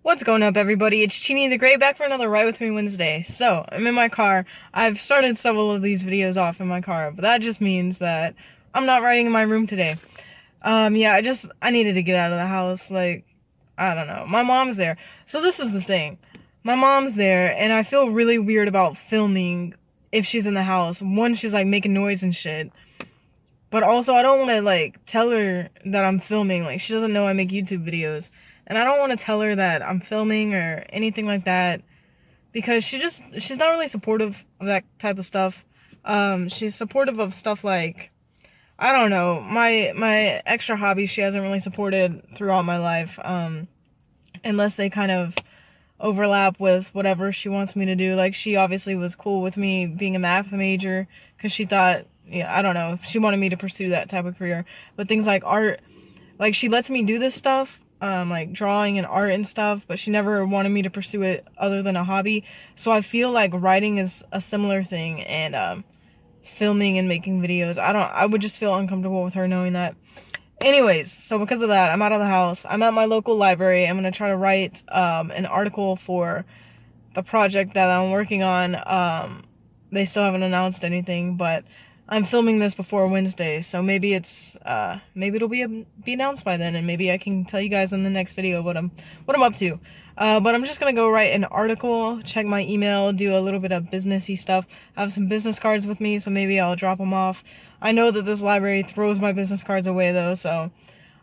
What's going up, everybody? It's Chini the Great back for another Write With Me Wednesday. So, I'm in my car. I've started several of these videos off in my car, but that just means that I'm not writing in my room today. Yeah, I needed to get out of the house. Like, I don't know. My mom's there. So this is the thing. My mom's there, and I feel really weird about filming if she's in the house. One, she's like making noise and shit. But also, I don't want to like tell her that I'm filming. Like, she doesn't know I make YouTube videos. And I don't want to tell her that I'm filming or anything like that, because she's not really supportive of that type of stuff. She's supportive of stuff like, I don't know, my extra hobbies she hasn't really supported throughout my life, unless they kind of overlap with whatever she wants me to do. Like, she obviously was cool with me being a math major, because she thought, yeah, I don't know, she wanted me to pursue that type of career. But things like art, like, she lets me do this stuff, like drawing and art and stuff, but she never wanted me to pursue it other than a hobby. So I feel like writing is a similar thing, and filming and making videos, I would just feel uncomfortable with her knowing that. Anyways, so because of that, I'm out of the house. I'm at my local library. I'm gonna try to write an article for the project that I'm working on. They still haven't announced anything, but I'm filming this before Wednesday, so maybe it'll be announced by then, and maybe I can tell you guys in the next video what I'm up to. But I'm just gonna go write an article, check my email, do a little bit of businessy stuff. I have some business cards with me, so maybe I'll drop them off. I know that this library throws my business cards away though, so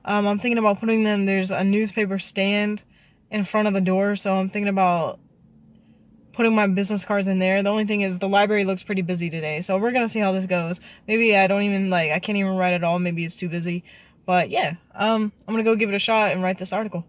I'm thinking about putting them. There's a newspaper stand in front of the door, so I'm thinking about putting my business cards in there. The only thing is the library looks pretty busy today, so we're gonna see how this goes. Maybe I can't even write at all. Maybe it's too busy. But yeah, I'm gonna go give it a shot and write this article.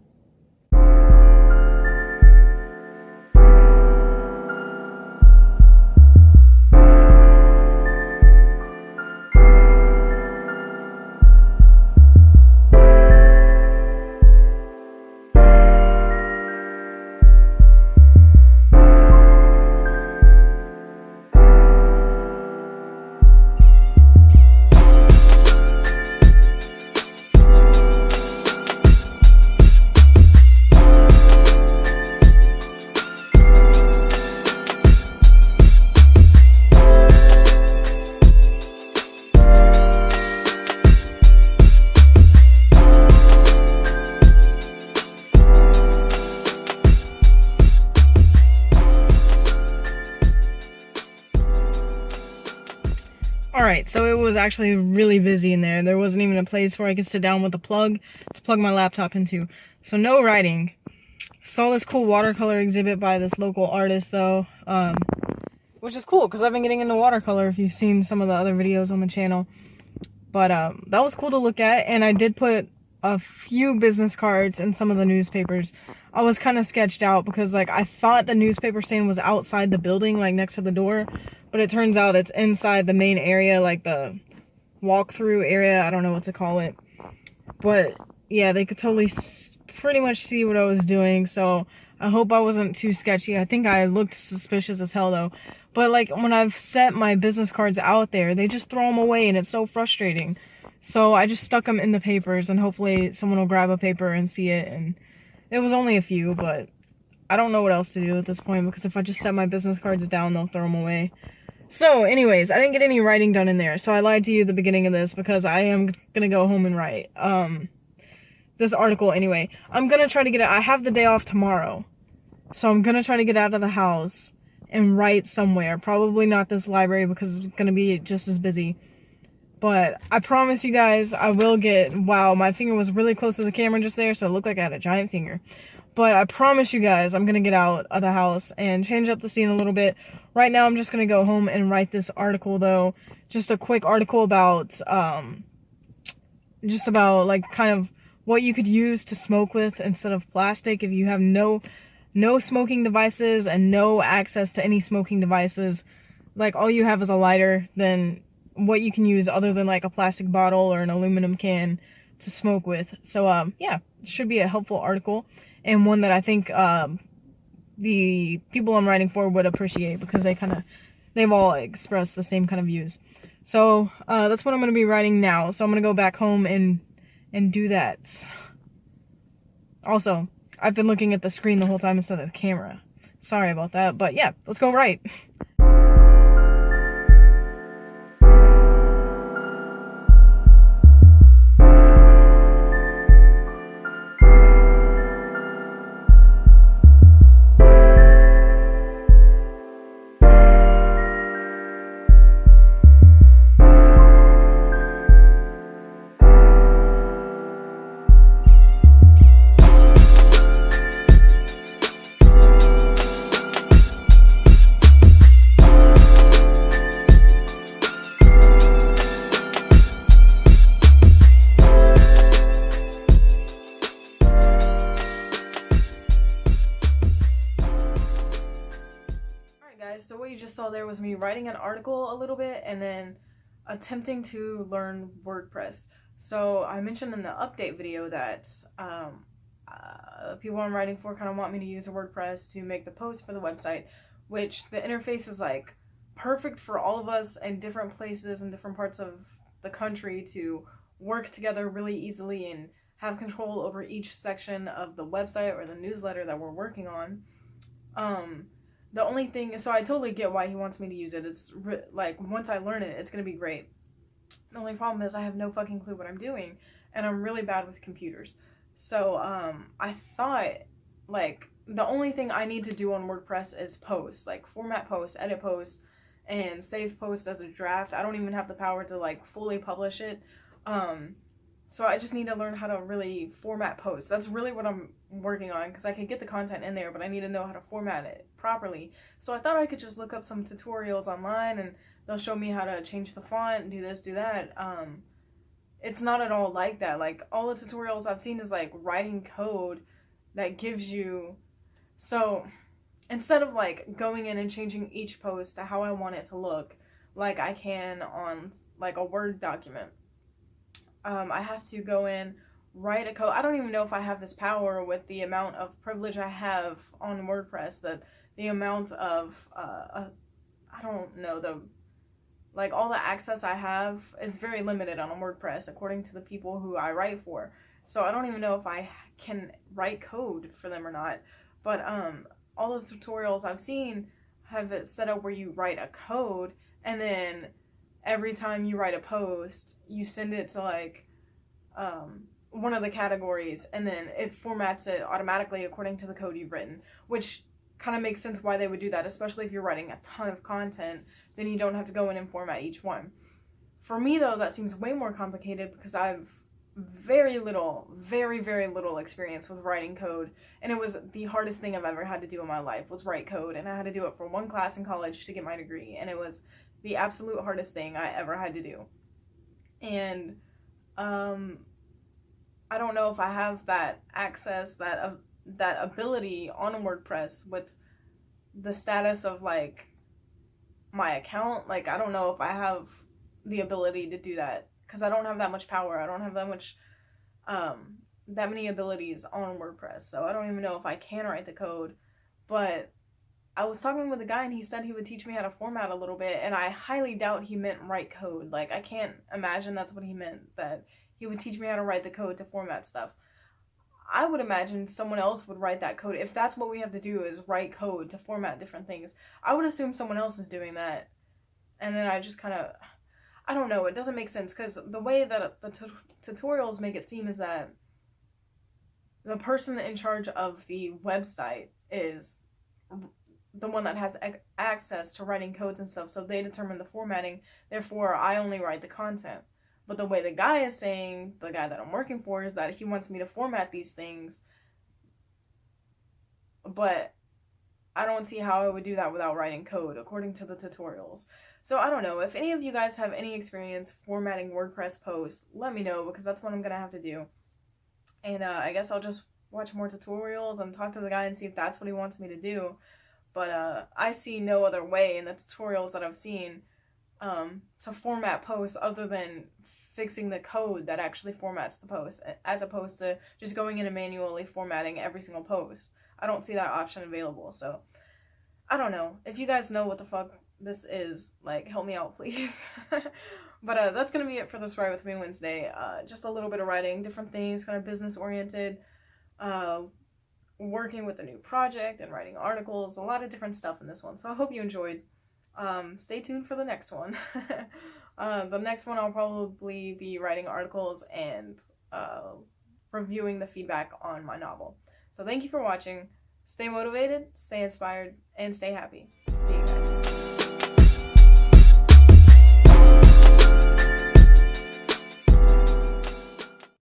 Alright, so it was actually really busy in there. There wasn't even a place where I could sit down with a plug to plug my laptop into. So no writing. Saw this cool watercolor exhibit by this local artist though, which is cool because I've been getting into watercolor if you've seen some of the other videos on the channel. But that was cool to look at, and I did put a few business cards in some of the newspapers. I was kind of sketched out because like I thought the newspaper stand was outside the building, like next to the door, but it turns out it's inside the main area, like the walk-through area. I don't know what to call it, but yeah, they could totally pretty much see what I was doing, so I hope I wasn't too sketchy. I think I looked suspicious as hell though. But like when I've set my business cards out there, they just throw them away, and it's so frustrating. So I just stuck them in the papers, and hopefully someone will grab a paper and see it. And it was only a few, but I don't know what else to do at this point, because if I just set my business cards down, they'll throw them away. So anyways, I didn't get any writing done in there, so I lied to you at the beginning of this, because I am gonna go home and write this article anyway. I'm gonna try to get it. I have the day off tomorrow, so I'm gonna try to get out of the house and write somewhere. Probably not this library, because it's gonna be just as busy. But I promise you guys, I will get... Wow, my finger was really close to the camera just there, so it looked like I had a giant finger. But I promise you guys, I'm gonna get out of the house and change up the scene a little bit. Right now, I'm just gonna go home and write this article, though. Just a quick article about, like, kind of what you could use to smoke with instead of plastic if you have no smoking devices and no access to any smoking devices. Like, all you have is a lighter, then what you can use other than like a plastic bottle or an aluminum can to smoke with. So yeah, it should be a helpful article, and one that I think the people I'm writing for would appreciate, because they've all expressed the same kind of views. So that's what I'm going to be writing now. So I'm going to go back home and do that. Also, I've been looking at the screen the whole time instead of the camera. Sorry about that, but yeah, let's go write. So what you just saw there was me writing an article a little bit and then attempting to learn WordPress. So I mentioned in the update video that people I'm writing for kind of want me to use a WordPress to make the post for the website, which the interface is like perfect for all of us in different places and different parts of the country to work together really easily and have control over each section of the website or the newsletter that we're working on. The only thing, so I totally get why he wants me to use it. It's like, once I learn it, it's going to be great. The only problem is I have no fucking clue what I'm doing, and I'm really bad with computers. So, I thought, like, the only thing I need to do on WordPress is posts, like format posts, edit posts, and save posts as a draft. I don't even have the power to, like, fully publish it. So I just need to learn how to really format posts. That's really what I'm working on, because I can get the content in there, but I need to know how to format it properly. So I thought I could just look up some tutorials online and they'll show me how to change the font, do this, do that. It's not at all like that. Like, all the tutorials I've seen is like writing code that gives you, so instead of like going in and changing each post to how I want it to look, like I can on like a Word document, I have to go in, write a code. I don't even know if I have this power with the amount of privilege I have on WordPress, that the amount of, I don't know, like all the access I have is very limited on WordPress according to the people who I write for. So I don't even know if I can write code for them or not. But all the tutorials I've seen have it set up where you write a code, and then every time you write a post, you send it to like one of the categories, and then it formats it automatically according to the code you've written, which kind of makes sense why they would do that, especially if you're writing a ton of content, then you don't have to go in and format each one. For me though, that seems way more complicated because I've very little, very, very little experience with writing code, and it was the hardest thing I've ever had to do in my life was write code, and I had to do it for one class in college to get my degree, and it was the absolute hardest thing I ever had to do. And I don't know if I have that access, that ability on WordPress with the status of like my account. Like, I don't know if I have the ability to do that because I don't have that much power. I don't have that much that many abilities on WordPress, so I don't even know if I can write the code. But I was talking with a guy and he said he would teach me how to format a little bit, and I highly doubt he meant write code. Like, I can't imagine that's what he meant, that he would teach me how to write the code to format stuff. I would imagine someone else would write that code. If that's what we have to do is write code to format different things, I would assume someone else is doing that. And then I just kind of, I don't know, it doesn't make sense, because the way that the tutorials make it seem is that the person in charge of the website is the one that has access to writing codes and stuff, so they determine the formatting, therefore I only write the content. But the way the guy is saying, the guy that I'm working for, is that he wants me to format these things, but I don't see how I would do that without writing code, according to the tutorials. So I don't know, if any of you guys have any experience formatting WordPress posts, let me know, because that's what I'm gonna have to do. And I guess I'll just watch more tutorials and talk to the guy and see if that's what he wants me to do. But I see no other way in the tutorials that I've seen to format posts other than fixing the code that actually formats the post, as opposed to just going in and manually formatting every single post. I don't see that option available, so I don't know. If you guys know what the fuck this is, like, help me out, please. But that's gonna be it for this Write With Me Wednesday. Just a little bit of writing, different things, kind of business oriented. working with a new project and writing articles, a lot of different stuff in this one. So I hope you enjoyed. Stay tuned for the next one. The next one I'll probably be writing articles and reviewing the feedback on my novel. So thank you for watching. Stay motivated, stay inspired, and stay happy. See you guys.